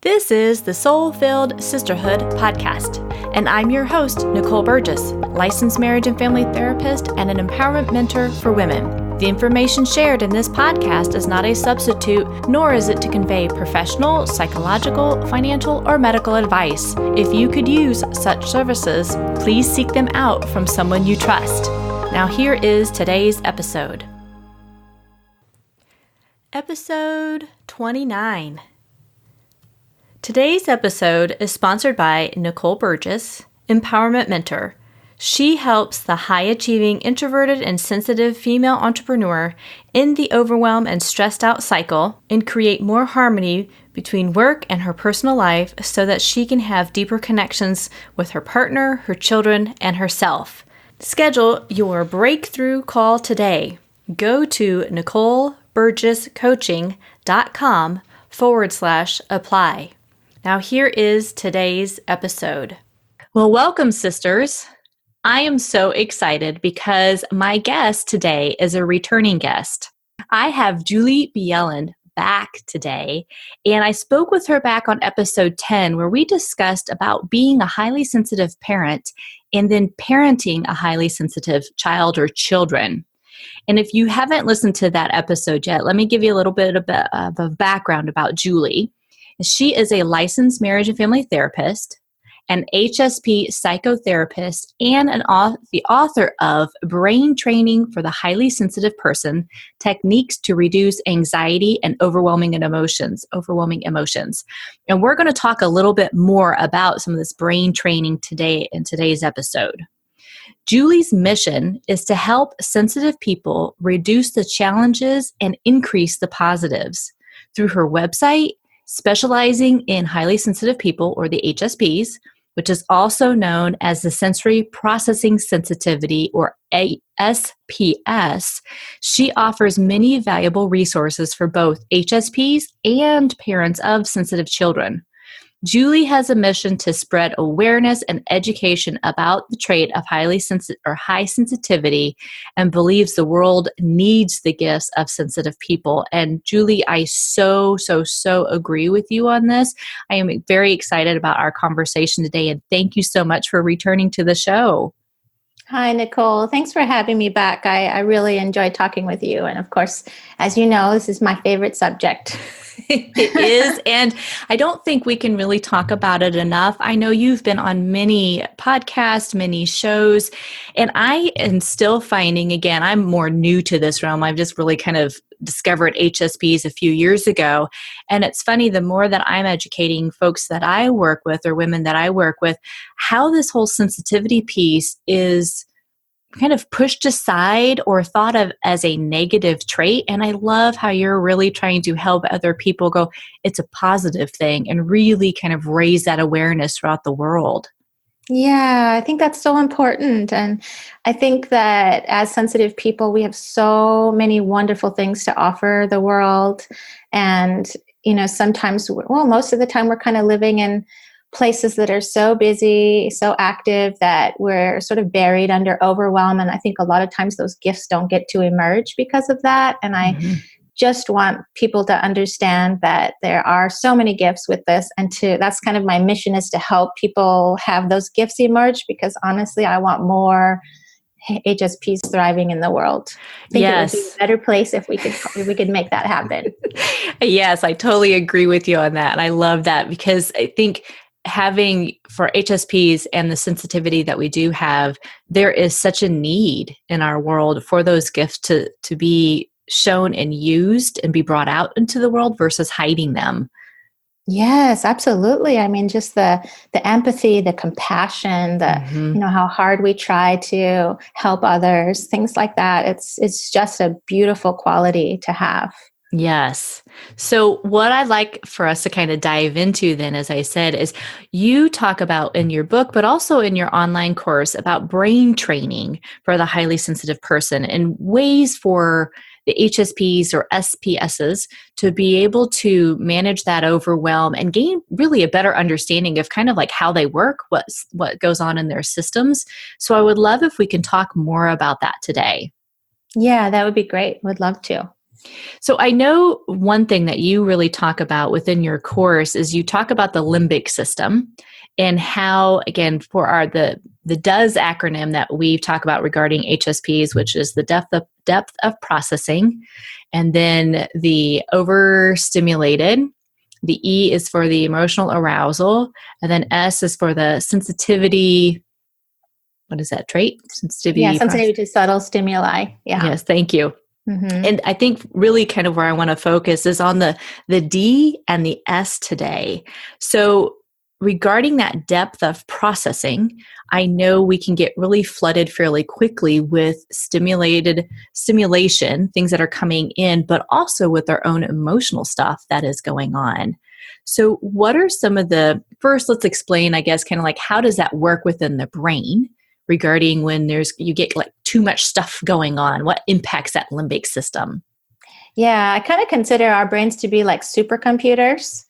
This is the Soul-Filled Sisterhood podcast, and I'm your host, Nicole Burgess, licensed marriage and family therapist and an empowerment mentor for women. The information shared in this podcast is not a substitute, nor is it to convey professional, psychological, financial, or medical advice. If you could use such services, please seek them out from someone you trust. Now here is today's episode. Episode 29. Today's episode is sponsored by Nicole Burgess, Empowerment Mentor. She helps the high-achieving, introverted, and sensitive female entrepreneur end the overwhelm and stressed-out cycle and create more harmony between work and her personal life so that she can have deeper connections with her partner, her children, and herself. Schedule your breakthrough call today. Go to NicoleBurgessCoaching.com/apply. Now here is today's episode. Well, welcome, sisters. I am so excited because my guest today is a returning guest. I have Julie Bjelland back today, and I spoke with her back on episode 10 where we discussed about being a highly sensitive parent and then parenting a highly sensitive child or children. And if you haven't listened to that episode yet, let me give you a little bit of a background about Julie. She is a licensed marriage and family therapist, an HSP psychotherapist, and the author of Brain Training for the Highly Sensitive Person, Techniques to Reduce Anxiety and Overwhelming Emotions. And we're going to talk a little bit more about some of this brain training today in today's episode. Julie's mission is to help sensitive people reduce the challenges and increase the positives. Through her website, specializing in highly sensitive people, or the HSPs, which is also known as the Sensory Processing Sensitivity, or SPS, she offers many valuable resources for both HSPs and parents of sensitive children. Julie has a mission to spread awareness and education about the trait of high sensitivity and believes the world needs the gifts of sensitive people. And Julie, I so agree with you on this. I am very excited about our conversation today, and thank you so much for returning to the show. Hi, Nicole. Thanks for having me back. I really enjoyed talking with you. And of course, as you know, this is my favorite subject. It is, and I don't think we can really talk about it enough. I know you've been on many podcasts, many shows, and I am still finding, again, I'm more new to this realm. I've just really kind of discovered HSPs a few years ago. And it's funny, the more that I'm educating folks that I work with or women that I work with, how this whole sensitivity piece is kind of pushed aside or thought of as a negative trait. And I love how you're really trying to help other people go, it's a positive thing, and really kind of raise that awareness throughout the world. Yeah, I think that's so important. And I think that as sensitive people, we have so many wonderful things to offer the world. And, sometimes, most of the time we're kind of living in places that are so busy, so active, that we're sort of buried under overwhelm. And I think a lot of times those gifts don't get to emerge because of that. And I just want people to understand that there are so many gifts with this. And that's kind of my mission, is to help people have those gifts emerge, because honestly, I want more HSPs thriving in the world. I think it would be a better place if we could make that happen. Yes, I totally agree with you on that. And I love that, because I think having, for HSPs and the sensitivity that we do have, there is such a need in our world for those gifts to be shown and used and be brought out into the world versus hiding them. Yes, absolutely. I mean, just the empathy, the compassion, how hard we try to help others, things like that. It's just a beautiful quality to have. Yes. So what I'd like for us to kind of dive into then, as I said, is you talk about in your book, but also in your online course, about brain training for the highly sensitive person and ways for the HSPs or SPSs to be able to manage that overwhelm and gain really a better understanding of kind of like how they work, what goes on in their systems. So I would love if we can talk more about that today. Yeah, that would be great. Would love to. So I know one thing that you really talk about within your course is you talk about the limbic system and how, again, for the DOES acronym that we talk about regarding HSPs, which is the depth of processing, and then the overstimulated. The E is for the emotional arousal, and then S is for the sensitivity. What is that trait? Yeah, sensitivity to subtle stimuli. Yeah. Yes, thank you. Mm-hmm. And I think really kind of where I want to focus is on the D and the S today. So regarding that depth of processing, I know we can get really flooded fairly quickly with stimulation, things that are coming in, but also with our own emotional stuff that is going on. So what are some of first let's explain, I guess, kind of like how does that work within the brain? Regarding when you get like too much stuff going on, what impacts that limbic system? Yeah, I kind of consider our brains to be like supercomputers.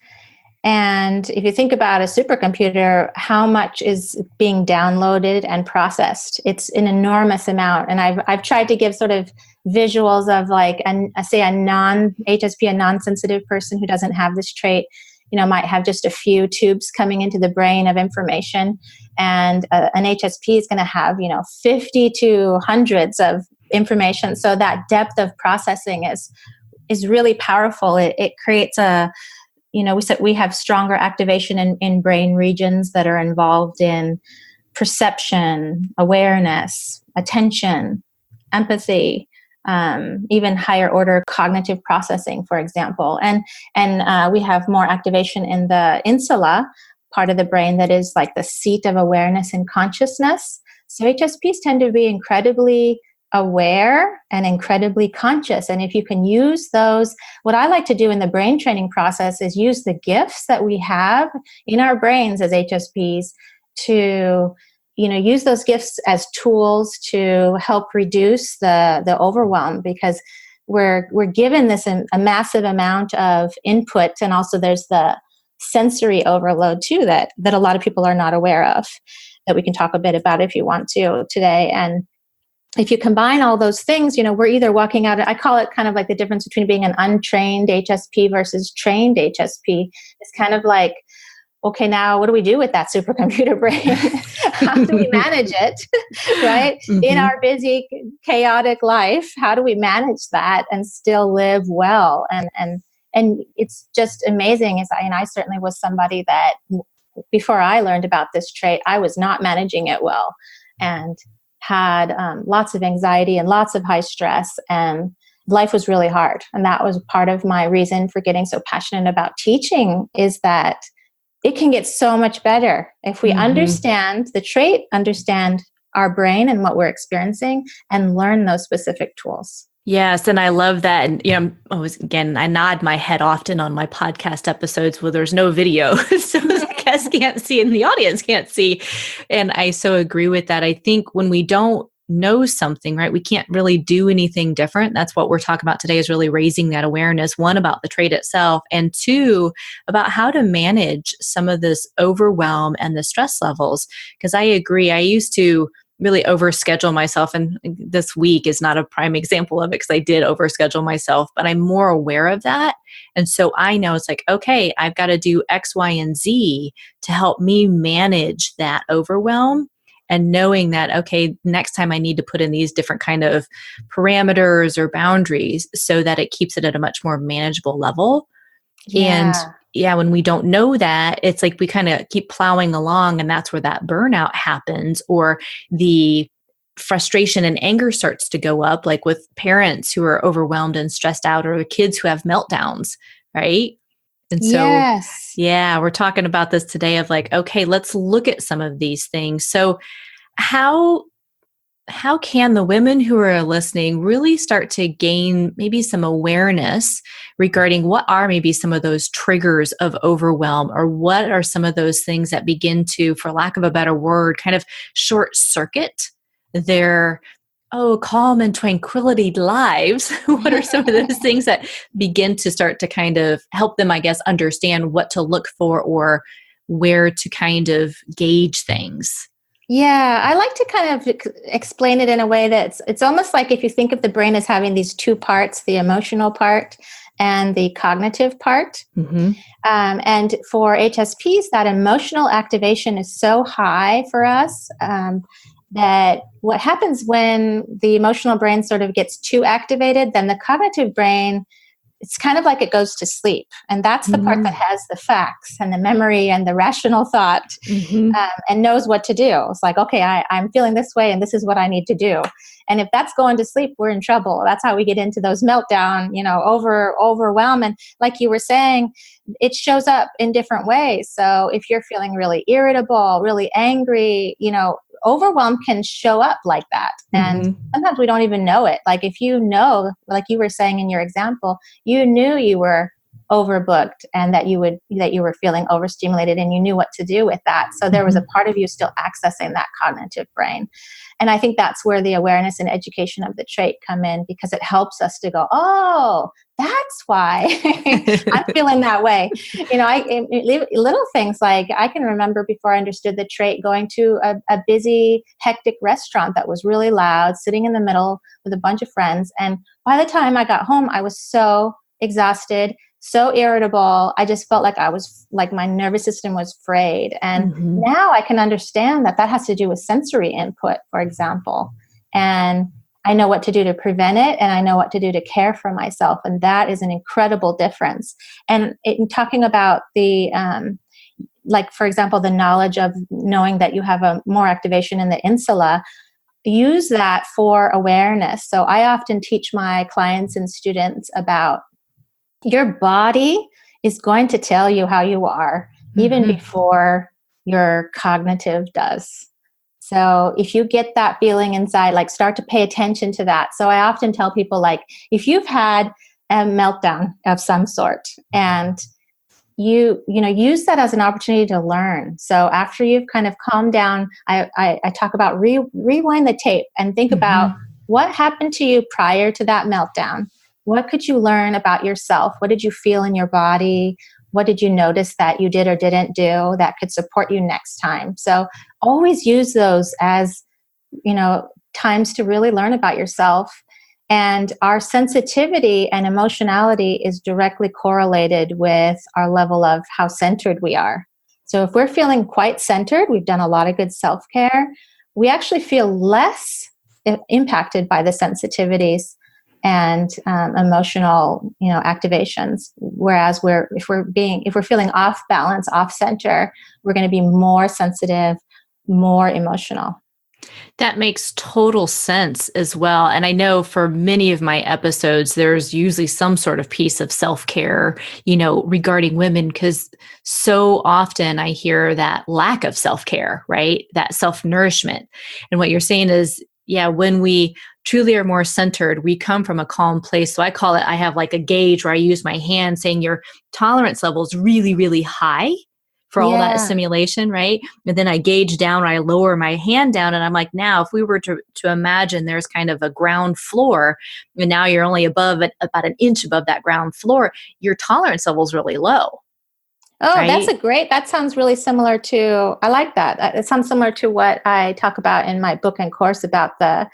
And if you think about a supercomputer, how much is being downloaded and processed? It's an enormous amount. And I've tried to give sort of visuals of like, say a non-HSP, a non-sensitive person who doesn't have this trait, might have just a few tubes coming into the brain of information. And an HSP is going to have, 50 to hundreds of information. So that depth of processing is really powerful. It creates we said we have stronger activation in brain regions that are involved in perception, awareness, attention, empathy, even higher order cognitive processing, for example. And we have more activation in the insula part of the brain that is like the seat of awareness and consciousness. So HSPs tend to be incredibly aware and incredibly conscious. And if you can use those, what I like to do in the brain training process is use the gifts that we have in our brains as HSPs to use those gifts as tools to help reduce the overwhelm, because we're given this a massive amount of input, and also there's the sensory overload too that a lot of people are not aware of, that we can talk a bit about if you want to today. And if you combine all those things, we're either walking out, I call it kind of like the difference between being an untrained HSP versus trained HSP. It's kind of like, okay, now what do we do with that supercomputer brain? How do we manage it, right? Mm-hmm. In our busy, chaotic life, how do we manage that and still live well? And it's just amazing. I certainly was somebody that before I learned about this trait, I was not managing it well and had lots of anxiety and lots of high stress, and life was really hard. And that was part of my reason for getting so passionate about teaching, is that it can get so much better if we understand the trait, understand our brain and what we're experiencing, and learn those specific tools. Yes, and I love that. And I nod my head often on my podcast episodes where there's no video, so the guests can't see and the audience can't see. And I so agree with that. I think when we don't know something, right, we can't really do anything different. That's what we're talking about today, is really raising that awareness, one, about the trait itself, and two, about how to manage some of this overwhelm and the stress levels. Because I agree, I used to really overschedule myself, and this week is not a prime example of it because I did overschedule myself, but I'm more aware of that. And so I know it's like, okay, I've got to do X, Y, and Z to help me manage that overwhelm. And knowing that, okay, next time I need to put in these different kind of parameters or boundaries so that it keeps it at a much more manageable level. And when we don't know that, it's like we kind of keep plowing along, and that's where that burnout happens, or the frustration and anger starts to go up, like with parents who are overwhelmed and stressed out, or kids who have meltdowns, right? And so, we're talking about this today of like, okay, let's look at some of these things. So how can the women who are listening really start to gain maybe some awareness regarding what are maybe some of those triggers of overwhelm, or what are some of those things that begin to, for lack of a better word, kind of short circuit their calm and tranquility lives? What are some of those things that begin to start to kind of help them, I guess, understand what to look for or where to kind of gauge things? Yeah, I like to kind of explain it in a way that it's almost like if you think of the brain as having these two parts, the emotional part and the cognitive part. Mm-hmm. And for HSPs, that emotional activation is so high for us that what happens when the emotional brain sort of gets too activated, then the cognitive brain, it's kind of like it goes to sleep. And that's the part that has the facts and the memory and the rational thought and knows what to do. It's like, okay, I'm feeling this way and this is what I need to do. And if that's going to sleep, we're in trouble. That's how we get into those meltdown, overwhelm. And like you were saying, it shows up in different ways. So if you're feeling really irritable, really angry, overwhelm can show up like that. And sometimes we don't even know it. Like if you know, like you were saying in your example, you knew you were overbooked and that you were feeling overstimulated and you knew what to do with that. So there was a part of you still accessing that cognitive brain. And I think that's where the awareness and education of the trait come in, because it helps us to go, oh, that's why I'm feeling that way. Little things like I can remember before I understood the trait, going to a busy, hectic restaurant that was really loud, sitting in the middle with a bunch of friends. And by the time I got home, I was so exhausted, so irritable. I just felt like my nervous system was frayed. And now I can understand that has to do with sensory input, for example. And I know what to do to prevent it, and I know what to do to care for myself. And that is an incredible difference. And in talking about the, for example, the knowledge of knowing that you have a more activation in the insula, use that for awareness. So I often teach my clients and students about your body is going to tell you how you are even before your cognitive does. So if you get that feeling inside, start to pay attention to that. So I often tell people, if you've had a meltdown of some sort and you use that as an opportunity to learn. So after you've kind of calmed down, I talk about rewind the tape and think about what happened to you prior to that meltdown. What could you learn about yourself? What did you feel in your body? What did you notice that you did or didn't do that could support you next time? So always use those as, times to really learn about yourself. And our sensitivity and emotionality is directly correlated with our level of how centered we are. So if we're feeling quite centered, we've done a lot of good self-care, we actually feel less impacted by the sensitivities and emotional, activations. Whereas if we're feeling off balance, off center, we're going to be more sensitive, more emotional. That makes total sense as well. And I know for many of my episodes, there's usually some sort of piece of self-care, regarding women, because so often I hear that lack of self-care, right? That self-nourishment. And what you're saying is, when we truly are more centered, we come from a calm place. So I call it, I have a gauge where I use my hand saying your tolerance level is really, really high for all that stimulation, right? And then I gauge down, or I lower my hand down, and I'm like, now if we were to imagine there's kind of a ground floor, and now you're only about an inch above that ground floor, your tolerance level is really low. Oh, right? that sounds really similar to, I like that. It sounds similar to what I talk about in my book and course about the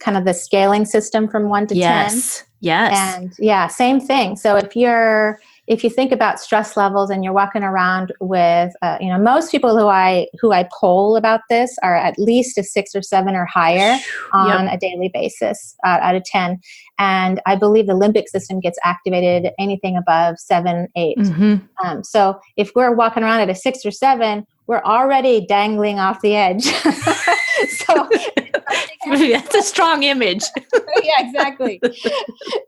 kind of the scaling system from 1 to 10. Yes. And same thing. So if you think about stress levels and you're walking around with, most people who I poll about this are at least a 6 or 7 or higher on a daily basis out of 10. And I believe the limbic system gets activated anything above 7, 8. So if we're walking around at a 6 or 7, we're already dangling off the edge. So that's a strong image. Yeah, exactly.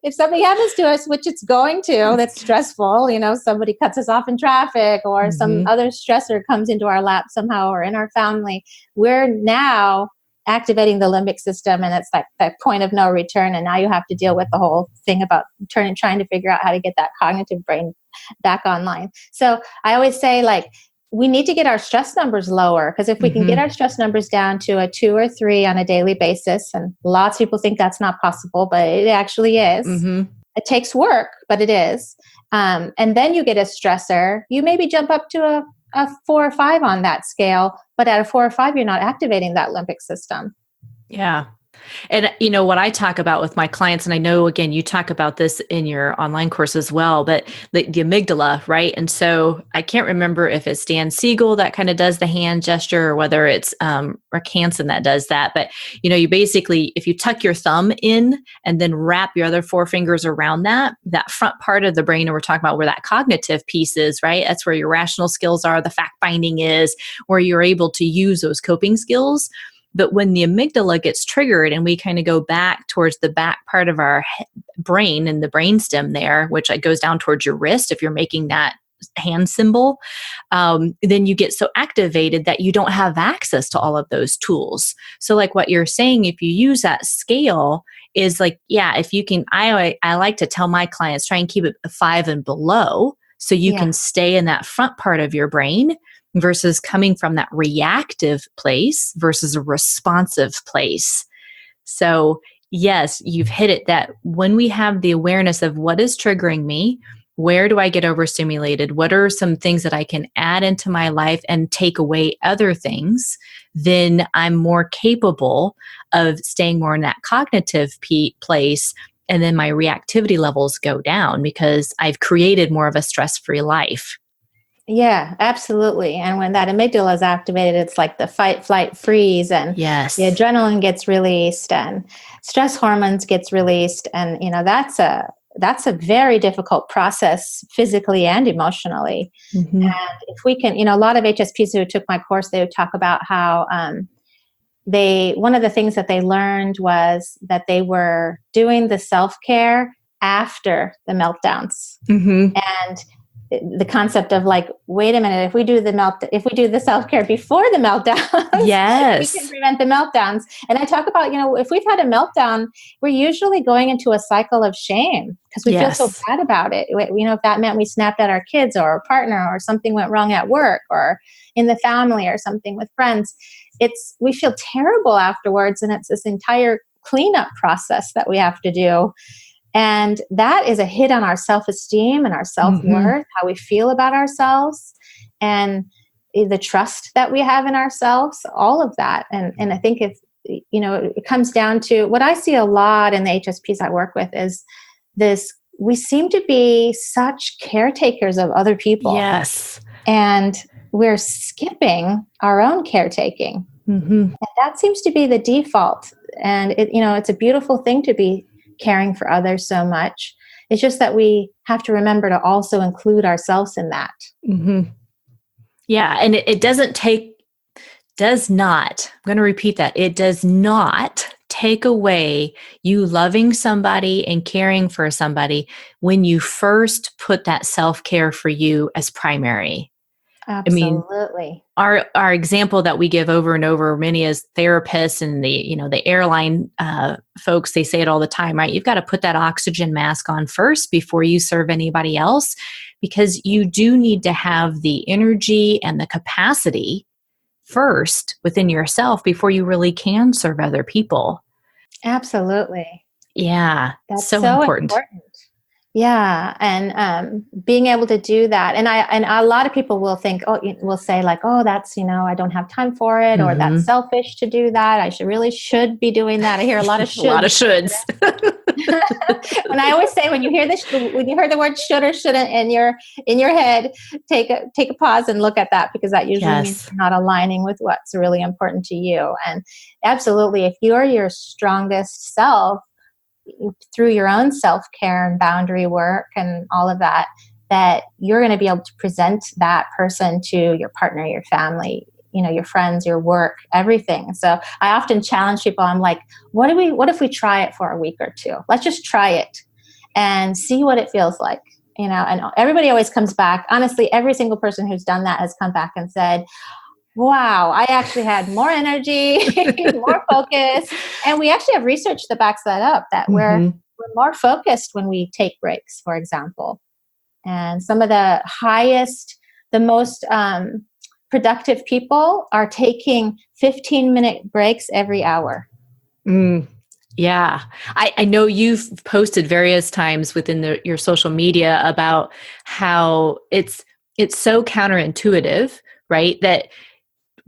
If something happens to us, which it's going to, that's stressful, somebody cuts us off in traffic or some other stressor comes into our lap somehow or in our family, we're now activating the limbic system, and it's like that point of no return. And now you have to deal with the whole thing about trying to figure out how to get that cognitive brain back online. So I always say, we need to get our stress numbers lower, because if we can get our stress numbers down to a 2 or 3 on a daily basis, and lots of people think that's not possible, but it actually is. It takes work, but it is. And then you get a stressor, you maybe jump up to a 4 or 5 on that scale, but at a 4 or 5, you're not activating that limbic system. Yeah. And what I talk about with my clients, and I know, again, you talk about this in your online course as well, but the amygdala, right? And so I can't remember if it's Dan Siegel that kind of does the hand gesture or whether it's Rick Hansen that does that. But, you basically, if you tuck your thumb in and then wrap your other 4 fingers around that front part of the brain, and we're talking about where that cognitive piece is, right? That's where your rational skills are, the fact finding is, where you're able to use those coping skills. But when the amygdala gets triggered and we kind of go back towards the back part of our brain and the brainstem there, which goes down towards your wrist, if you're making that hand symbol, then you get so activated that you don't have access to all of those tools. So like what you're saying, if you use that scale, is like, yeah, if you can, I like to tell my clients, try and keep it a 5 and below so you can stay in that front part of your brain versus coming from that reactive place versus a responsive place. So yes, you've hit it, that when we have the awareness of what is triggering me, where do I get overstimulated? What are some things that I can add into my life and take away other things? Then I'm more capable of staying more in that cognitive place. And then my reactivity levels go down because I've created more of a stress-free life. Yeah, absolutely. And when that amygdala is activated, it's like the fight, flight, freeze, and Yes. the adrenaline gets released and stress hormones gets released. And, that's a very difficult process physically and emotionally. Mm-hmm. And if we can, a lot of HSPs who took my course, they would talk about how one of the things that they learned was that they were doing the self-care after the meltdowns. Mm-hmm. And the concept of like, wait a minute, if we do the self-care before the meltdowns, yes, we can prevent the meltdowns. And I talk about, if we've had a meltdown, we're usually going into a cycle of shame because we feel so bad about it. If that meant we snapped at our kids or our partner, or something went wrong at work or in the family or something with friends, we feel terrible afterwards. And it's this entire cleanup process that we have to do. And that is a hit on our self-esteem and our self-worth, how we feel about ourselves, and the trust that we have in ourselves, all of that. And I think it comes down to what I see a lot in the HSPs I work with is this: we seem to be such caretakers of other people. Yes. And we're skipping our own caretaking. Mm-hmm. And that seems to be the default. And it's a beautiful thing to be caring for others so much. It's just that we have to remember to also include ourselves in that. Mm-hmm. Yeah. And it does not, I'm going to repeat that. It does not take away you loving somebody and caring for somebody when you first put that self-care for you as primary. Absolutely. I mean, our example that we give over and over, many as therapists and the airline folks, they say it all the time, right? You've got to put that oxygen mask on first before you serve anybody else, because you do need to have the energy and the capacity first within yourself before you really can serve other people. Absolutely. Yeah. That's so important. Yeah. And being able to do that. And a lot of people will say like, oh, that's, I don't have time for it, or that's selfish to do that. I should be doing that. I hear a lot of shoulds. A lot of shoulds. And I always say, when you hear the word should or shouldn't in your head, take a pause and look at that, because that usually means you're not aligning with what's really important to you. And absolutely, if you're your strongest self, through your own self-care and boundary work and all of that, that you're going to be able to present that person to your partner, your family, your friends, your work, everything. So I often challenge people. I'm like, what if we try it for a week or two? Let's just try it and see what it feels like. And everybody always comes back. Honestly, every single person who's done that has come back and said, wow, I actually had more energy, more focus. And we actually have research that backs that up, that we're more focused when we take breaks, for example. And some of the most productive people are taking 15-minute breaks every hour. Yeah. I know you've posted various times within your social media about how it's it's so counterintuitive, right? That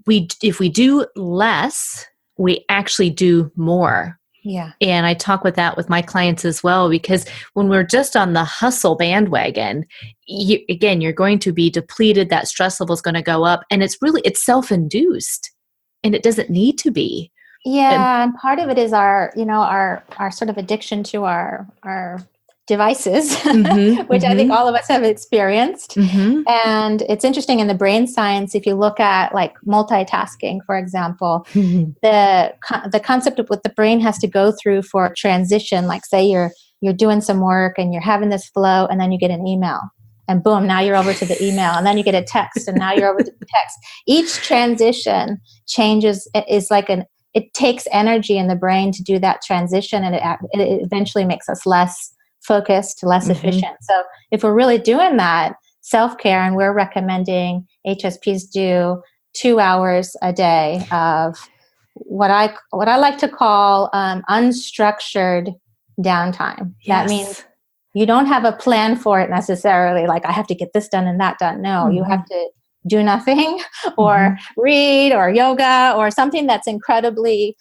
if we do less, we actually do more. Yeah. And I talk with that with my clients as well, because when we're just on the hustle bandwagon, you're going to be depleted. That stress level is going to go up, and it's self-induced, and it doesn't need to be. And part of it is our sort of addiction to our devices, which I think all of us have experienced. And it's interesting in the brain science, if you look at like multitasking, for example, the concept of what the brain has to go through for a transition, like say you're doing some work and you're having this flow, and then you get an email. And boom, now you're over to the email, and then you get a text, and now you're over to the text. Each transition it takes energy in the brain to do that transition, and it eventually makes us less focused, less efficient. So if we're really doing that self-care, and we're recommending HSPs do 2 hours a day of what I like to call unstructured downtime. Yes. That means you don't have a plan for it necessarily, like I have to get this done and that done. No, you have to do nothing or read or yoga or something that's incredibly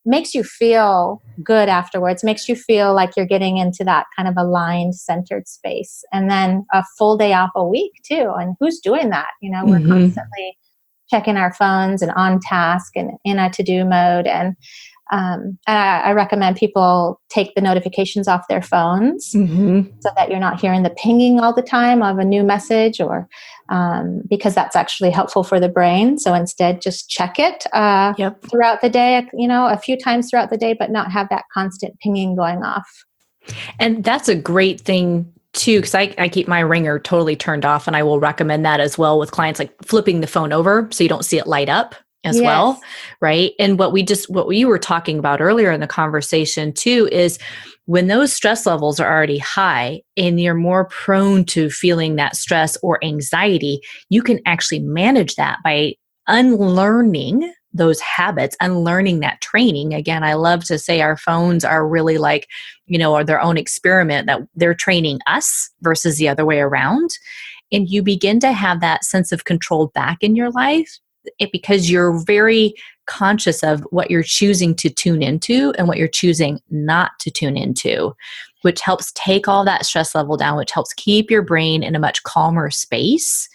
makes you feel good afterwards, makes you feel like you're getting into that kind of aligned, centered space. And then a full day off a week too. And who's doing that? We're constantly checking our phones and on task and in a to-do mode. And I recommend people take the notifications off their phones so that you're not hearing the pinging all the time of a new message, or because that's actually helpful for the brain. So instead, just check it throughout the day, a few times throughout the day, but not have that constant pinging going off. And that's a great thing too, because I keep my ringer totally turned off, and I will recommend that as well with clients, like flipping the phone over so you don't see it light up as well, right? And what we were talking about earlier in the conversation too is when those stress levels are already high and you're more prone to feeling that stress or anxiety, you can actually manage that by unlearning those habits, unlearning that training. Again, I love to say our phones are really like, are their own experiment, that they're training us versus the other way around. And you begin to have that sense of control back in your life, because you're very conscious of what you're choosing to tune into and what you're choosing not to tune into, which helps take all that stress level down, which helps keep your brain in a much calmer space.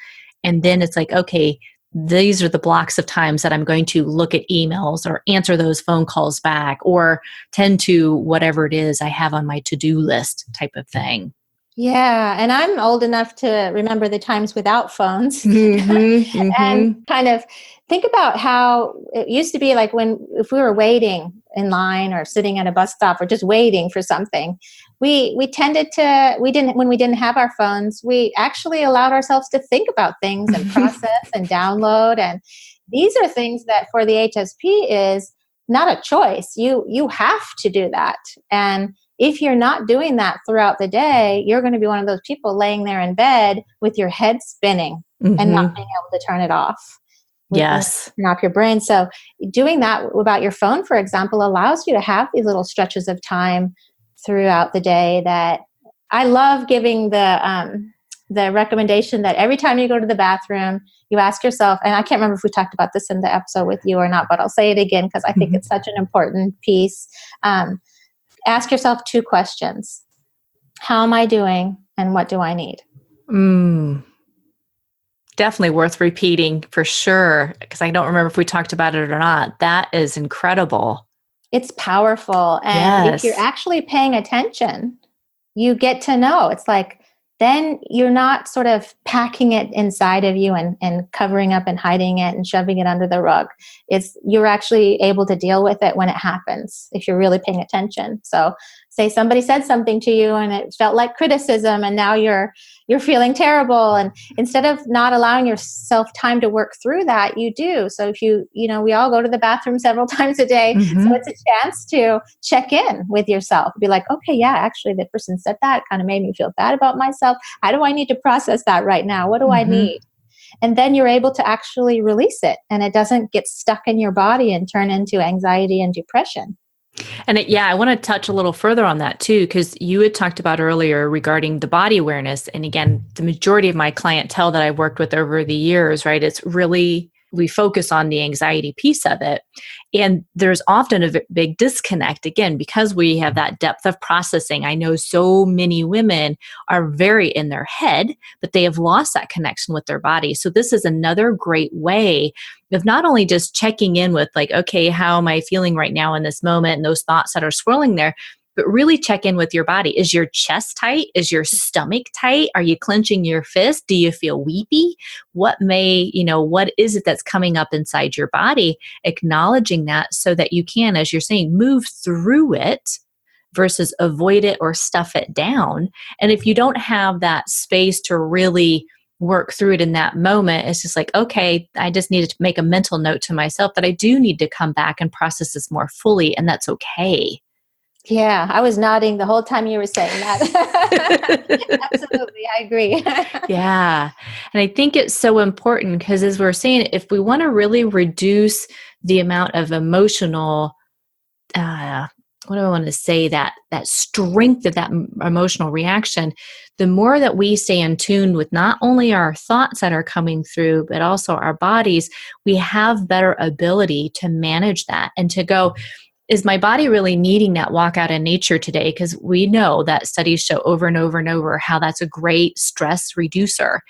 And then it's like, okay, these are the blocks of times that I'm going to look at emails or answer those phone calls back or tend to whatever it is I have on my to-do list type of thing. Yeah. And I'm old enough to remember the times without phones and kind of think about how it used to be, like if we were waiting in line or sitting at a bus stop or just waiting for something, when we didn't have our phones, we actually allowed ourselves to think about things and process and download. And these are things that for the HSP is not a choice. You have to do that. And if you're not doing that throughout the day, you're going to be one of those people laying there in bed with your head spinning and not being able to turn it off. Yes. Turn off your brain. So doing that about your phone, for example, allows you to have these little stretches of time throughout the day. That I love giving the recommendation that every time you go to the bathroom, you ask yourself, and I can't remember if we talked about this in the episode with you or not, but I'll say it again because I think it's such an important piece. Ask yourself 2 questions. How am I doing and what do I need? Definitely worth repeating for sure, because I don't remember if we talked about it or not. That is incredible. It's powerful. And if you're actually paying attention, you get to know. It's like, then you're not sort of packing it inside of you and covering up and hiding it and shoving it under the rug. You're actually able to deal with it when it happens if you're really paying attention. So say somebody said something to you and it felt like criticism, and now you're feeling terrible. And instead of not allowing yourself time to work through that, you do. So if we all go to the bathroom several times a day. So it's a chance to check in with yourself. Be like, okay, yeah, actually the person said that. It kind of made me feel bad about myself. How do I need to process that right now? What do I need? And then you're able to actually release it, and it doesn't get stuck in your body and turn into anxiety and depression. And I want to touch a little further on that too, because you had talked about earlier regarding the body awareness. And again, the majority of my clientele that I've worked with over the years, right, it's really, we focus on the anxiety piece of it. And there's often a big disconnect, again, because we have that depth of processing. I know so many women are very in their head, but they have lost that connection with their body. So this is another great way of not only just checking in with like, okay, how am I feeling right now in this moment and those thoughts that are swirling there, but really check in with your body. Is your chest tight? Is your stomach tight? Are you clenching your fist? Do you feel weepy? What is it that's coming up inside your body? Acknowledging that so that you can, as you're saying, move through it versus avoid it or stuff it down. And if you don't have that space to really work through it in that moment, it's just like, okay, I just needed to make a mental note to myself that I do need to come back and process this more fully, and that's okay. Yeah, I was nodding the whole time you were saying that. Absolutely, I agree. Yeah. And I think it's so important because, as we're saying, if we want to really reduce the amount of emotional, what do I want to say, that strength of that emotional reaction, the more that we stay in tune with not only our thoughts that are coming through, but also our bodies, we have better ability to manage that and to go, is my body really needing that walk out in nature today? Because we know that studies show over and over and over how that's a great stress reducer.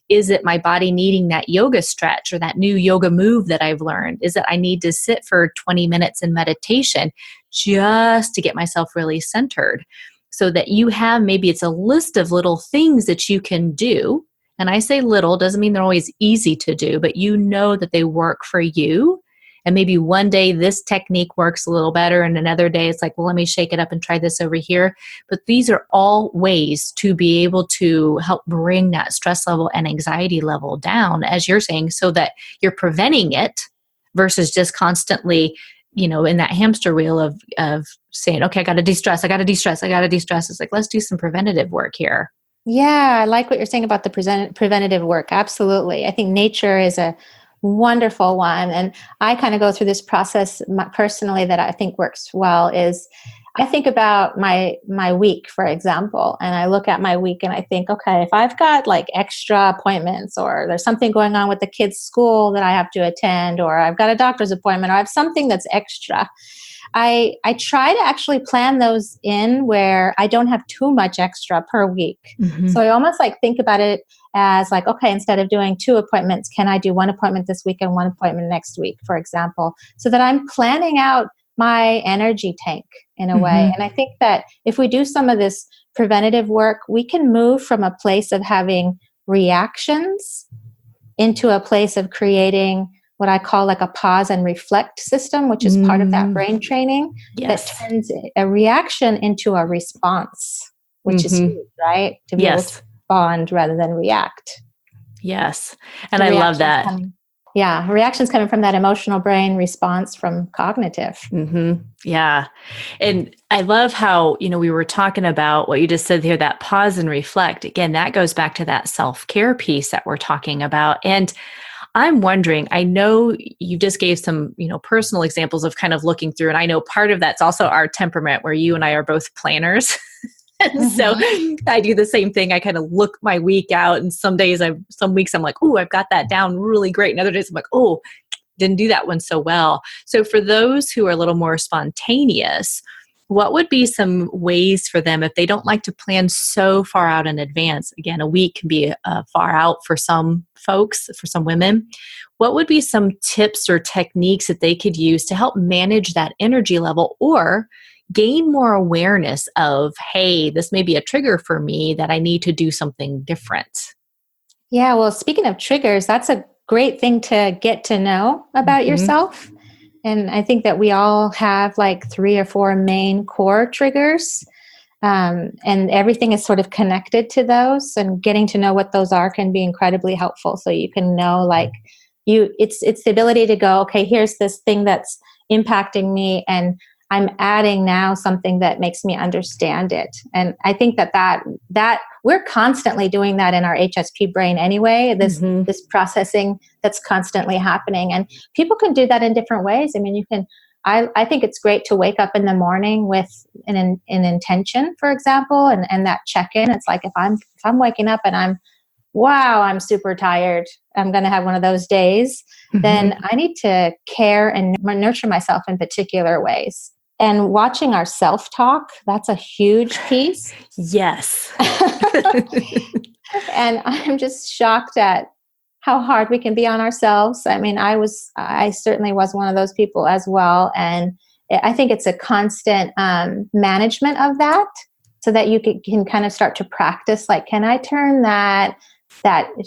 Is it my body needing that yoga stretch or that new yoga move that I've learned? Is it I need to sit for 20 minutes in meditation just to get myself really centered? So that you have, maybe it's a list of little things that you can do. And I say little, doesn't mean they're always easy to do, but you know that they work for you. And maybe one day this technique works a little better, and another day it's like, well, let me shake it up and try this over here. But these are all ways to be able to help bring that stress level and anxiety level down, as you're saying, so that you're preventing it versus just constantly, in that hamster wheel of saying, okay, I got to de-stress. It's like, let's do some preventative work here. Yeah, I like what you're saying about the preventative work. Absolutely. I think nature is a wonderful one. And I kind of go through this process personally that I think works well is I think about my week, for example, and I look at my week and I think, okay, if I've got like extra appointments or there's something going on with the kids' school that I have to attend, or I've got a doctor's appointment, or I have something that's extra, I try to actually plan those in where I don't have too much extra per week. Mm-hmm. So I almost like think about it as like, okay, instead of doing 2 appointments, can I do 1 appointment this week and 1 appointment next week, for example, so that I'm planning out my energy tank in a way. And I think that if we do some of this preventative work, we can move from a place of having reactions into a place of creating what I call like a pause and reflect system, which is part of that brain training that turns a reaction into a response, which is huge, right? To be able to respond rather than react. Yes. And I love that. Reactions coming from that emotional brain, response from cognitive. Yeah. And I love how, we were talking about what you just said here, that pause and reflect. Again, that goes back to that self-care piece that we're talking about. And I'm wondering, I know you just gave some, personal examples of kind of looking through, and I know part of that's also our temperament where you and I are both planners. So I do the same thing. I kind of look my week out, and some weeks I'm like, oh, I've got that down really great. And other days I'm like, oh, didn't do that one so well. So for those who are a little more spontaneous, what would be some ways for them if they don't like to plan so far out in advance? Again, a week can be far out for some folks, for some women. What would be some tips or techniques that they could use to help manage that energy level or gain more awareness of, hey, this may be a trigger for me that I need to do something different? Yeah, well, speaking of triggers, that's a great thing to get to know about yourself. And I think that we all have like 3 or 4 main core triggers, and everything is sort of connected to those. And getting to know what those are can be incredibly helpful. So you can know, like, it's the ability to go, okay, here's this thing that's impacting me, and I'm adding now something that makes me understand it. And I think that we're constantly doing that in our HSP brain anyway, this processing that's constantly happening. And people can do that in different ways. I mean, you can I think it's great to wake up in the morning with an intention, for example, and that check-in. It's like if I'm waking up and I'm super tired, I'm going to have one of those days, then I need to care and nurture myself in particular ways. And watching our self-talk, that's a huge piece. Yes. And I'm just shocked at how hard we can be on ourselves. I mean, I certainly was one of those people as well. And I think it's a constant management of that, so that you can kind of start to practice, like, can I turn that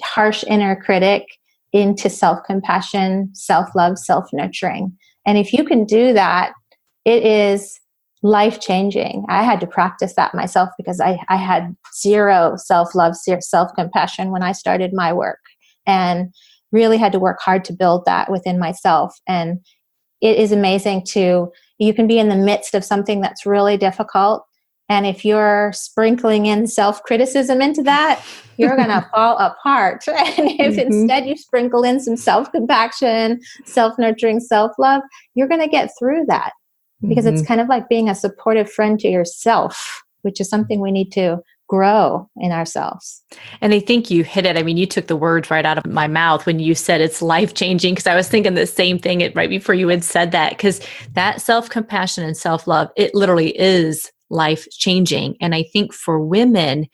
harsh inner critic into self-compassion, self-love, self-nurturing? And if you can do that, it is life-changing. I had to practice that myself because I had zero self-love, self-compassion when I started my work, and really had to work hard to build that within myself. And it is amazing you can be in the midst of something that's really difficult, and if you're sprinkling in self-criticism into that, you're going to fall apart. And if instead you sprinkle in some self-compassion, self-nurturing, self-love, you're going to get through that. Because it's kind of like being a supportive friend to yourself, which is something we need to grow in ourselves. And I think you hit it. I mean, you took the words right out of my mouth when you said it's life-changing, because I was thinking the same thing right before you had said that, because that self-compassion and self-love, it literally is life-changing. And I think for women,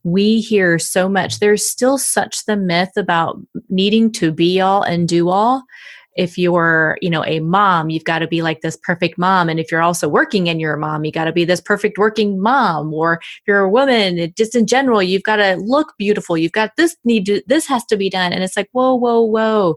we hear so much, there's still such the myth about needing to be all and do all. If you're, a mom, you've got to be like this perfect mom. And if you're also working and you're a mom, you got to be this perfect working mom. Or if you're a woman, just in general, you've got to look beautiful. You've got this has to be done. And it's like, whoa, whoa, whoa.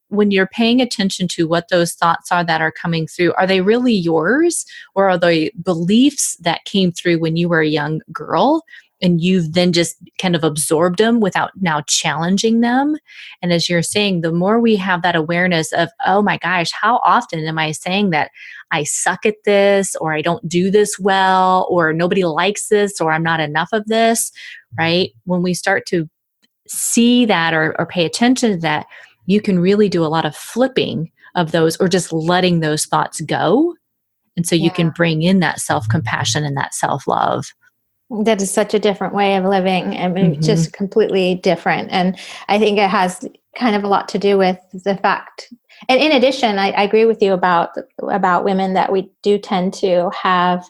When you're paying attention to what those thoughts are that are coming through, are they really yours? Or are they beliefs that came through when you were a young girl, and you've then just kind of absorbed them without now challenging them? And as you're saying, the more we have that awareness of, oh my gosh, how often am I saying that I suck at this, or I don't do this well, or nobody likes this, or I'm not enough of this, right? When we start to see that or pay attention to that, you can really do a lot of flipping of those, or just letting those thoughts go. And so you can bring in that self-compassion and that self-love. That is such a different way of living. I mean, just completely different. And I think it has kind of a lot to do with the fact. And in addition, I agree with you about women, that we do tend to have,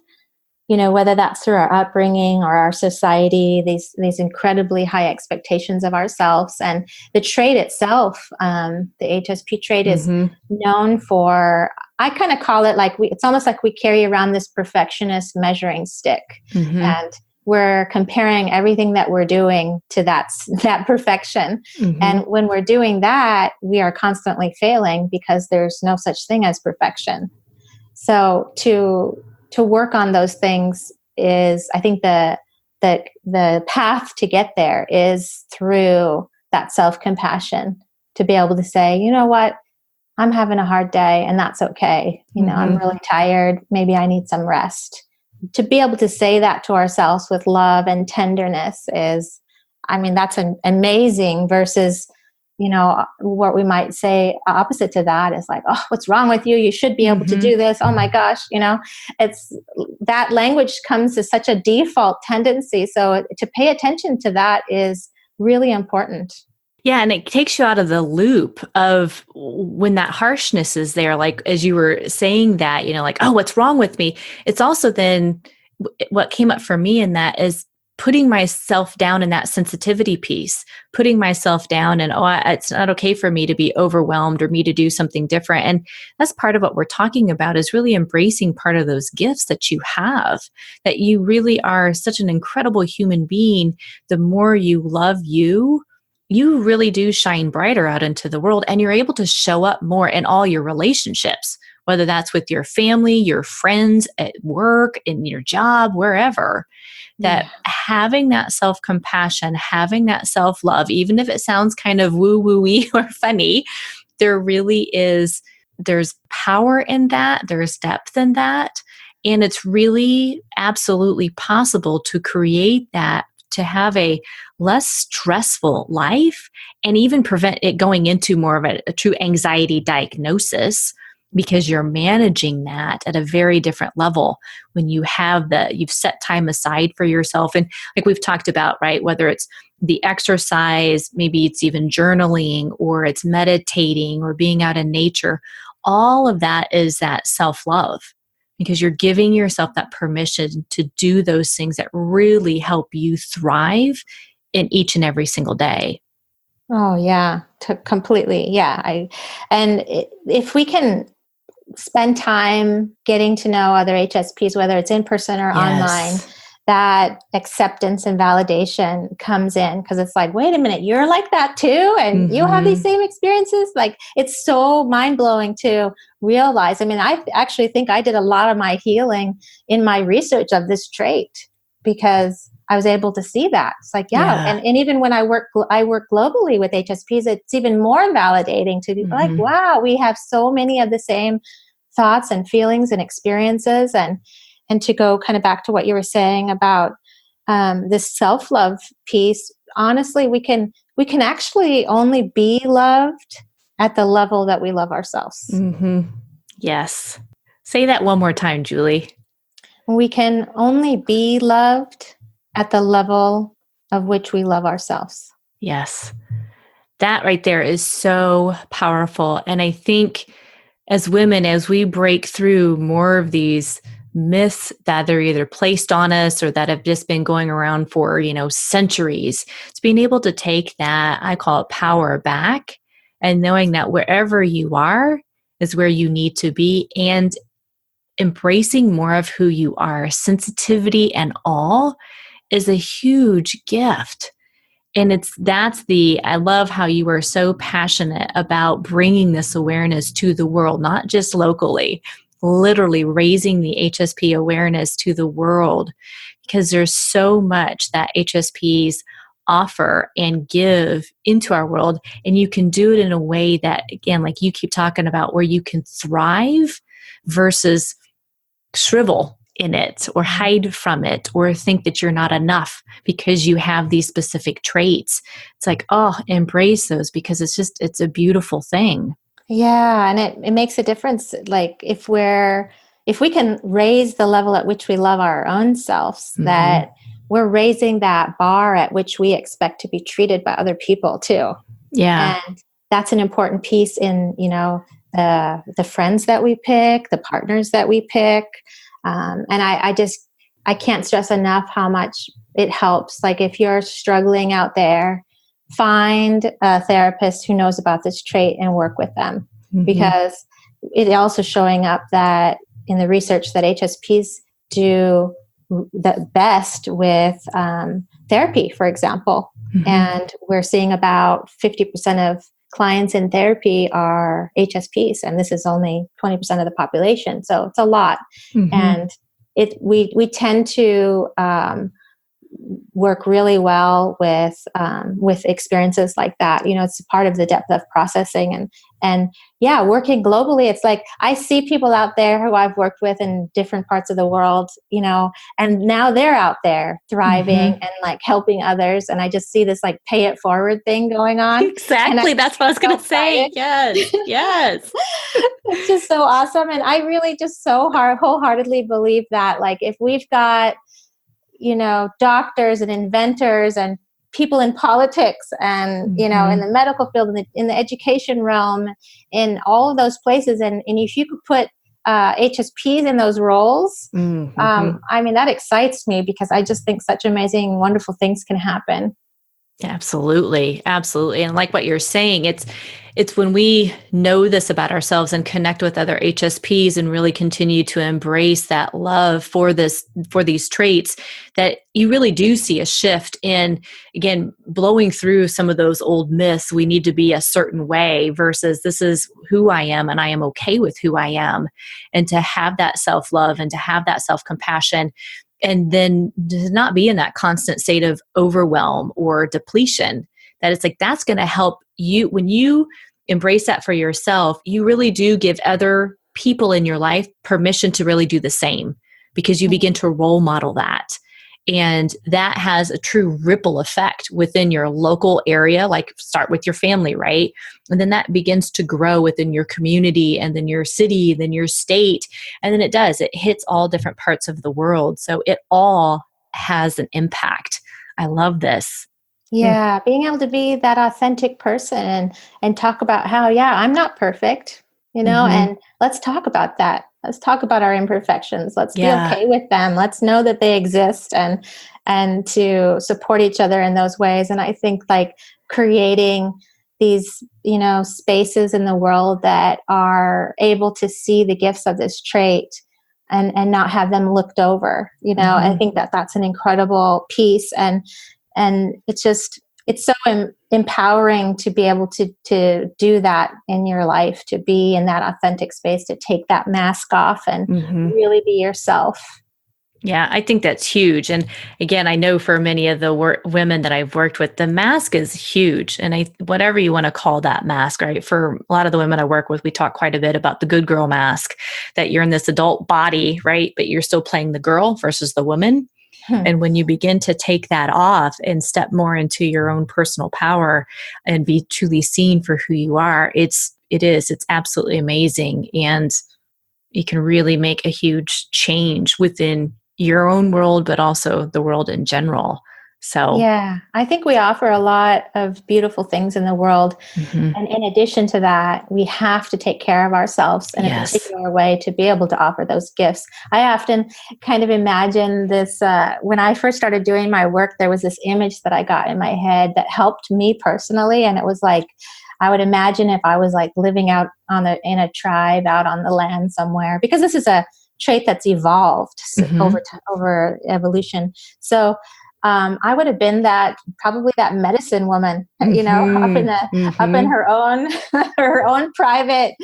whether that's through our upbringing or our society, these incredibly high expectations of ourselves. And the trait itself, the HSP trait, is known for, I kind of call it like it's almost like we carry around this perfectionist measuring stick. And we're comparing everything that we're doing to that perfection. And when we're doing that, we are constantly failing, because there's no such thing as perfection. So to work on those things is, I think, the path to get there is through that self-compassion, to be able to say, you know what, I'm having a hard day, and that's okay. I'm really tired. Maybe I need some rest. To be able to say that to ourselves with love and tenderness is, that's amazing, versus, what we might say opposite to that is like, oh, what's wrong with you? You should be able to do this. Oh my gosh. It's that language comes as such a default tendency. So to pay attention to that is really important. Yeah. And it takes you out of the loop of when that harshness is there. Like, as you were saying that, like, oh, what's wrong with me? It's also then what came up for me in that is putting myself down in that sensitivity piece, putting myself down and, it's not okay for me to be overwhelmed or me to do something different. And that's part of what we're talking about, is really embracing part of those gifts that you have, that you really are such an incredible human being. The more you love you really do shine brighter out into the world, and you're able to show up more in all your relationships, whether that's with your family, your friends, at work, in your job, wherever. That having that self-compassion, having that self-love, even if it sounds kind of woo-woo-y or funny, there's power in that, there's depth in that, and it's really absolutely possible to create that, to have a less stressful life, and even prevent it going into more of a true anxiety diagnosis, because you're managing that at a very different level when you've set time aside for yourself. And like we've talked about, right, whether it's the exercise, maybe it's even journaling, or it's meditating or being out in nature, all of that is that self-love, because you're giving yourself that permission to do those things that really help you thrive in each and every single day. Oh yeah, completely. Yeah. If we can spend time getting to know other HSPs, whether it's in person or online, that acceptance and validation comes in, because it's like, wait a minute, you're like that too, and you have these same experiences. Like, it's so mind-blowing to realize. I mean, I actually think I did a lot of my healing in my research of this trait, because I was able to see that. It's like, and even when I work globally with HSPs, it's even more validating to be like, wow, we have so many of the same thoughts and feelings and experiences. And to go kind of back to what you were saying about this self-love piece, honestly, we can actually only be loved at the level that we love ourselves. Yes. Say that one more time, Julie. We can only be loved at the level of which we love ourselves. Yes. That right there is so powerful. And I think as women, as we break through more of these myths that they're either placed on us or that have just been going around for, centuries, it's being able to take that, I call it power back, and knowing that wherever you are is where you need to be, and embracing more of who you are. Sensitivity and all is a huge gift. And I love how you are so passionate about bringing this awareness to the world, not just locally, literally raising the HSP awareness to the world, because there's so much that HSPs offer and give into our world. And you can do it in a way that, again, like you keep talking about, where you can thrive versus shrivel in it or hide from it or think that you're not enough because you have these specific traits. It's like, embrace those, because it's a beautiful thing. Yeah. And it makes a difference. Like, if we can raise the level at which we love our own selves, that we're raising that bar at which we expect to be treated by other people too. Yeah. And that's an important piece in, the friends that we pick, the partners that we pick. And I can't stress enough how much it helps. Like, if you're struggling out there, find a therapist who knows about this trait and work with them, because it also showing up that in the research that HSPs do the best with therapy, for example. And we're seeing about 50% of clients in therapy are HSPs, and this is only 20% of the population. So it's a lot. And we tend to work really well with experiences like that. It's part of the depth of processing, and working globally. It's like, I see people out there who I've worked with in different parts of the world, and now they're out there thriving and like helping others. And I just see this like pay it forward thing going on. Exactly. That's what I was going to say. Yes. Yes. It's just so awesome. And I really just wholeheartedly believe that, like, if we've got, doctors and inventors and people in politics and, in the medical field, in the education realm, in all of those places. And if you could put HSPs in those roles, I mean, that excites me, because I just think such amazing, wonderful things can happen. Absolutely. Absolutely. And like what you're saying, it's when we know this about ourselves and connect with other HSPs and really continue to embrace that love for these traits, that you really do see a shift in, again, blowing through some of those old myths. We need to be a certain way versus this is who I am and I am okay with who I am. And to have that self-love and to have that self-compassion, and then to not be in that constant state of overwhelm or depletion, that it's like, that's going to help you. When you embrace that for yourself, you really do give other people in your life permission to really do the same, because you begin to role model that. And that has a true ripple effect within your local area, like start with your family, right? And then that begins to grow within your community and then your city, then your state. And then it hits all different parts of the world. So it all has an impact. I love this. Yeah, being able to be that authentic person and talk about how, yeah, I'm not perfect, Mm-hmm. and let's talk about that. Let's talk about our imperfections. Let's be Yeah. okay with them. Let's know that they exist and to support each other in those ways. And I think like creating these, spaces in the world that are able to see the gifts of this trait and not have them looked over. I Mm-hmm. think that that's an incredible piece. And it's so empowering to be able to do that in your life, to be in that authentic space, to take that mask off and Mm-hmm. really be yourself. Yeah, I think that's huge. And again, I know for many of the women that I've worked with, the mask is huge. And whatever you want to call that mask, right? For a lot of the women I work with, we talk quite a bit about the good girl mask, that you're in this adult body, right? But you're still playing the girl versus the woman. Hmm. And when you begin to take that off and step more into your own personal power and be truly seen for who you are, it's absolutely amazing. And you can really make a huge change within your own world, but also the world in general. So, Yeah, I think we offer a lot of beautiful things in the world. mhm, And in addition to that, we have to take care of ourselves in a yes. particular way to be able to offer those gifts. I often kind of imagine this when I first started doing my work, there was this image that I got in my head that helped me personally. And it was like, I would imagine if I was like living out in a tribe out on the land somewhere, because this is a trait that's evolved Hmm. over evolution. So I would have been probably that medicine woman, Hmm. up in Hmm. her own her own private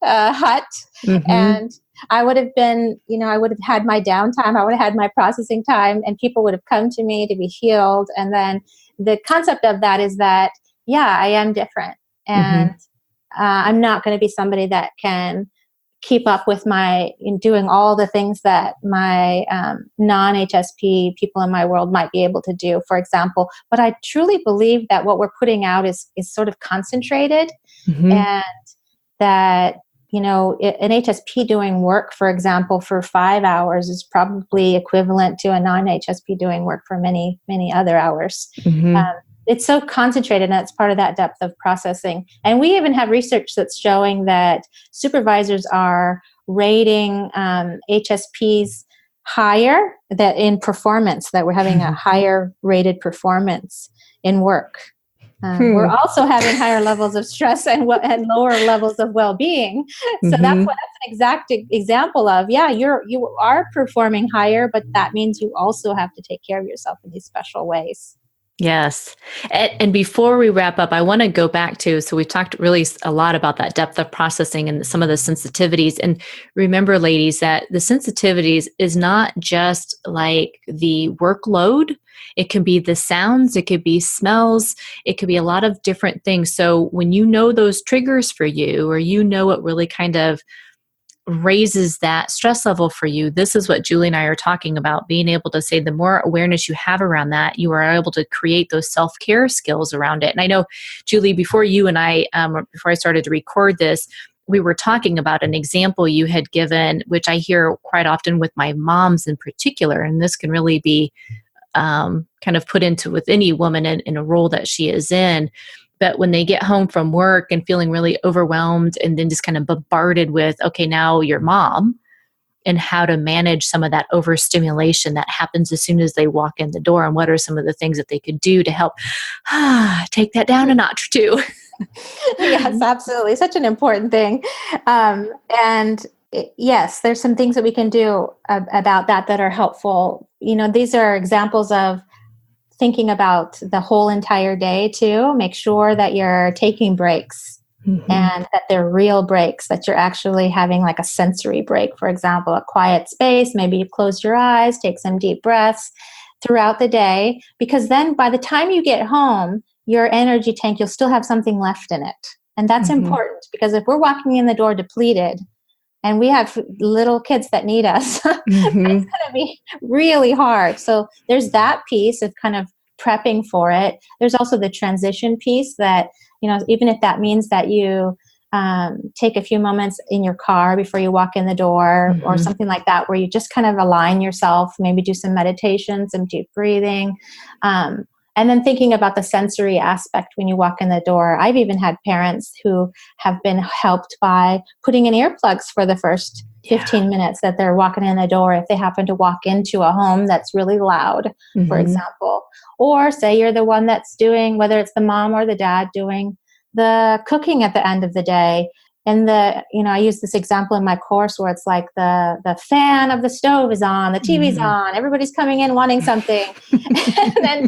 hut, Hmm. and I would have been, I would have had my downtime. I would have had my processing time, and people would have come to me to be healed. And then the concept of that is that, yeah, I am different, and Hmm. I'm not going to be somebody that can keep up with in doing all the things that my non-HSP people in my world might be able to do, for example. But I truly believe that what we're putting out is sort of concentrated, Hmm. and that, an HSP doing work, for example, for 5 hours is probably equivalent to a non-HSP doing work for many, many other hours. Hmm. Um, it's so concentrated, and it's part of that depth of processing. And we even have research that's showing that supervisors are rating HSPs higher, that in performance, that we're having a higher rated performance in work. We're Hmm. also having higher levels of stress and lower levels of well-being. So Hmm. that's an exact example of, yeah, you are performing higher, but that means you also have to take care of yourself in these special ways. Yes. And before we wrap up, I want to go back to, so we've talked really a lot about that depth of processing and some of the sensitivities. And remember, ladies, that the sensitivities is not just like the workload. It can be the sounds, it could be smells, it could be a lot of different things. So when you know those triggers for you, or you know what really kind of raises that stress level for you, this is what Julie and I are talking about, being able to say the more awareness you have around that, you are able to create those self-care skills around it. And I know, Julie, before you and I, before I started to record this, we were talking about an example you had given, which I hear quite often with my moms in particular, and this can really be kind of put into with any woman in a role that she is in. But when they get home from work and feeling really overwhelmed and then just kind of bombarded with, okay, now you're mom, and how to manage some of that overstimulation that happens as soon as they walk in the door, and what are some of the things that they could do to help take that down a notch or two. Yes, absolutely. Such an important thing. And yes, there's some things that we can do about that are helpful. These are examples of thinking about the whole entire day too. Make sure that you're taking breaks, Mm-hmm. and that they're real breaks, that you're actually having like a sensory break, for example, a quiet space. Maybe you close your eyes, take some deep breaths throughout the day, because then by the time you get home, your energy tank, you'll still have something left in it. And that's Mm-hmm. important, because if we're walking in the door depleted, and we have little kids that need us. It's going to be really hard. So there's that piece of kind of prepping for it. There's also the transition piece that, even if that means that you take a few moments in your car before you walk in the door or something like that, where you just kind of align yourself, maybe do some meditation, some deep breathing. And then thinking about the sensory aspect when you walk in the door. I've even had parents who have been helped by putting in earplugs for the first 15 minutes that they're walking in the door if they happen to walk into a home that's really loud, for example. Or say you're the one that's doing, whether it's the mom or the dad doing the cooking at the end of the day. And I use this example in my course where it's like the fan of the stove is on, the TV's on, everybody's coming in wanting something. And then,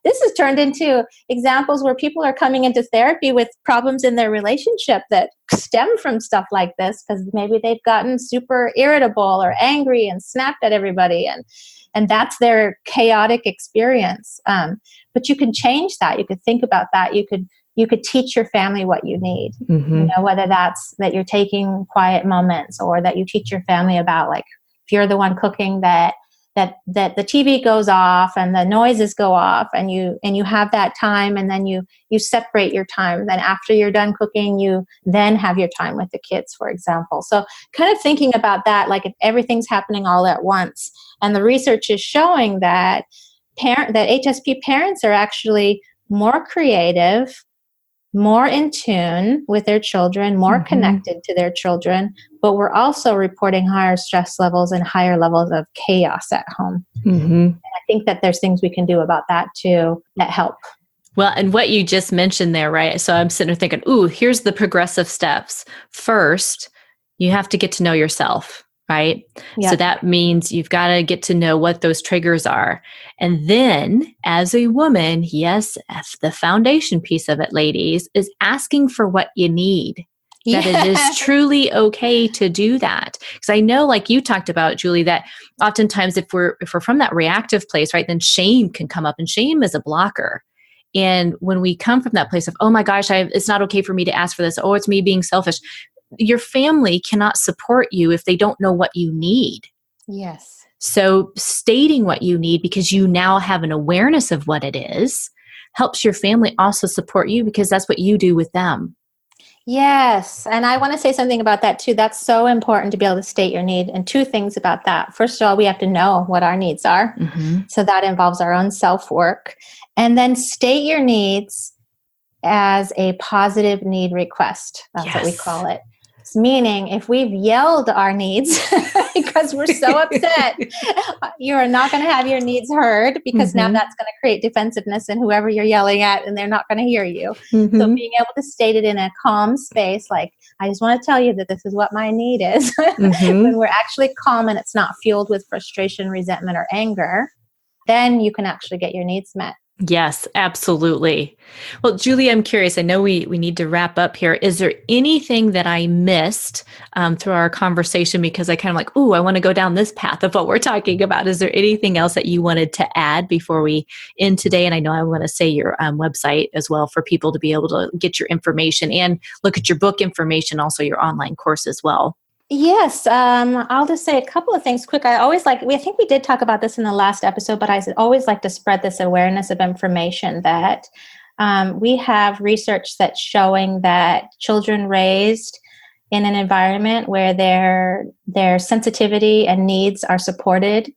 this has turned into examples where people are coming into therapy with problems in their relationship that stem from stuff like this, because maybe they've gotten super irritable or angry and snapped at everybody. And that's their chaotic experience. But you can change that. You could think about that. You could teach your family what you need, whether that's that you're taking quiet moments, or that you teach your family about, like, if you're the one cooking, that the TV goes off and the noises go off, and you have that time, and then you separate your time. Then after you're done cooking, you then have your time with the kids, for example. So kind of thinking about that, like if everything's happening all at once. And the research is showing that HSP parents are actually more creative, more in tune with their children, more connected to their children, but we're also reporting higher stress levels and higher levels of chaos at home. And I think that there's things we can do about that too that help. Well, and what you just mentioned there, right? So I'm sitting there thinking, here's the progressive steps. First, you have to get to know yourself, right? Yep. So that means you've got to get to know what those triggers are. And then as a woman, yes, the foundation piece of it, ladies, is asking for what you need. That it is truly okay to do that. Because I know, like you talked about, Julie, that oftentimes if we're from that reactive place, right, then shame can come up, and shame is a blocker. And when we come from that place of, oh my gosh, it's not okay for me to ask for this. Oh, it's me being selfish. Your family cannot support you if they don't know what you need. Yes. So stating what you need, because you now have an awareness of what it is, helps your family also support you, because that's what you do with them. Yes. And I want to say something about that too. That's so important to be able to state your need. And two things about that. First of all, we have to know what our needs are. So that involves our own self-work. And then state your needs as a positive need request. That's what we call it. Meaning, if we've yelled our needs because we're so upset, you are not going to have your needs heard, because now that's going to create defensiveness in whoever you're yelling at, and they're not going to hear you. So being able to state it in a calm space, like, I just want to tell you that this is what my need is. When we're actually calm and it's not fueled with frustration, resentment, or anger, then you can actually get your needs met. Yes, absolutely. Well, Julie, I'm curious. I know we need to wrap up here. Is there anything that I missed through our conversation? Because I kind of like, I want to go down this path of what we're talking about. Is there anything else that you wanted to add before we end today? And I know I want to say your website as well for people to be able to get your information and look at your book information, also your online course as well. Yes. I'll just say a couple of things quick. I think we did talk about this in the last episode, but I always like to spread this awareness of information that we have research that's showing that children raised in an environment where their sensitivity and needs are supported,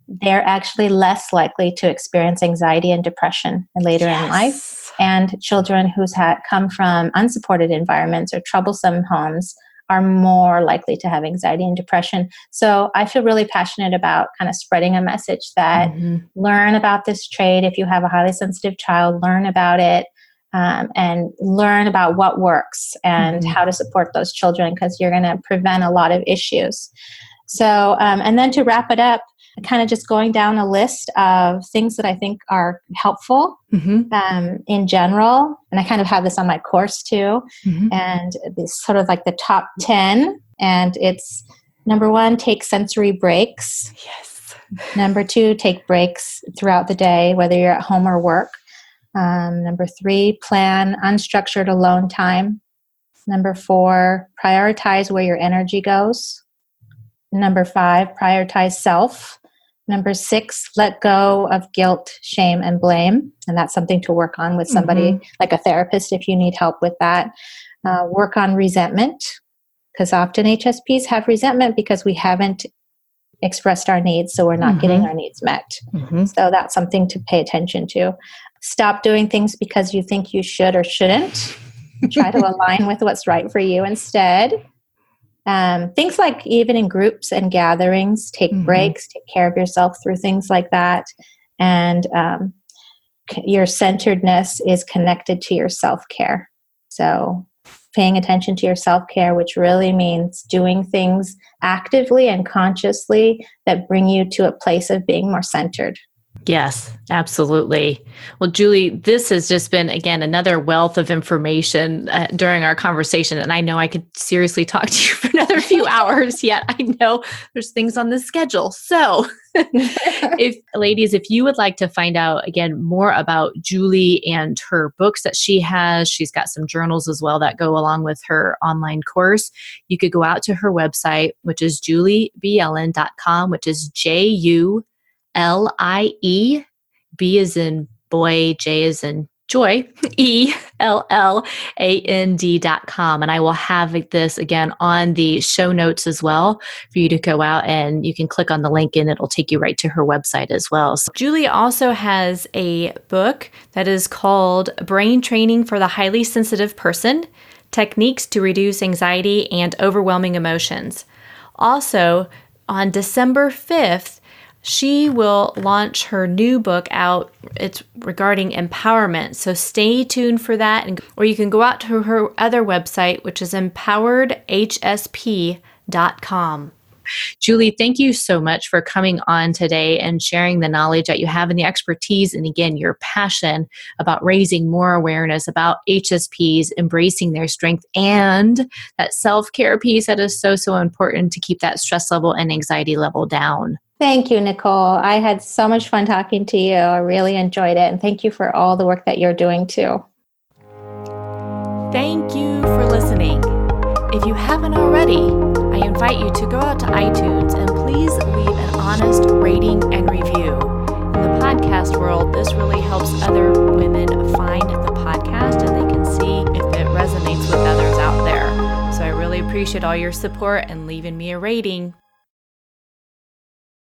they're actually less likely to experience anxiety and depression later in life. And children who's come from unsupported environments or troublesome homes are more likely to have anxiety and depression. So I feel really passionate about kind of spreading a message that learn about this trait. If you have a highly sensitive child, learn about it, and learn about what works and how to support those children, because you're going to prevent a lot of issues. So, and then to wrap it up, kind of just going down a list of things that I think are helpful in general. And I kind of have this on my course too. And it's sort of like the top 10. And it's number 1, take sensory breaks. Yes. Number 2, take breaks throughout the day, whether you're at home or work. Number 3, plan unstructured alone time. Number 4, prioritize where your energy goes. Number 5, prioritize self. Number 6, let go of guilt, shame, and blame. And that's something to work on with somebody like a therapist if you need help with that. Work on resentment, because often HSPs have resentment because we haven't expressed our needs, so we're not getting our needs met. So that's something to pay attention to. Stop doing things because you think you should or shouldn't. Try to align with what's right for you instead. Things like even in groups and gatherings, take breaks, take care of yourself through things like that. And your centeredness is connected to your self-care. So paying attention to your self-care, which really means doing things actively and consciously that bring you to a place of being more centered. Yes, absolutely. Well, Julie, this has just been, again, another wealth of information during our conversation. And I know I could seriously talk to you for another few hours, yet I know there's things on the schedule. So if you would like to find out, again, more about Julie and her books that she's got some journals as well that go along with her online course. You could go out to her website, which is juliebjelland.com, which is JULIE, B as in boy, J as in joy, ELLAND.com. And I will have this again on the show notes as well for you to go out and you can click on the link and it'll take you right to her website as well. So Julie also has a book that is called Brain Training for the Highly Sensitive Person, Techniques to Reduce Anxiety and Overwhelming Emotions. Also, on December 5th, she will launch her new book out. It's regarding empowerment. So stay tuned for that. Or you can go out to her other website, which is empoweredhsp.com. Julie, thank you so much for coming on today and sharing the knowledge that you have and the expertise. And again, your passion about raising more awareness about HSPs, embracing their strength, and that self-care piece that is so, so important to keep that stress level and anxiety level down. Thank you, Nicole. I had so much fun talking to you. I really enjoyed it. And thank you for all the work that you're doing too. Thank you for listening. If you haven't already, I invite you to go out to iTunes and please leave an honest rating and review. In the podcast world, this really helps other women find the podcast and they can see if it resonates with others out there. So I really appreciate all your support and leaving me a rating.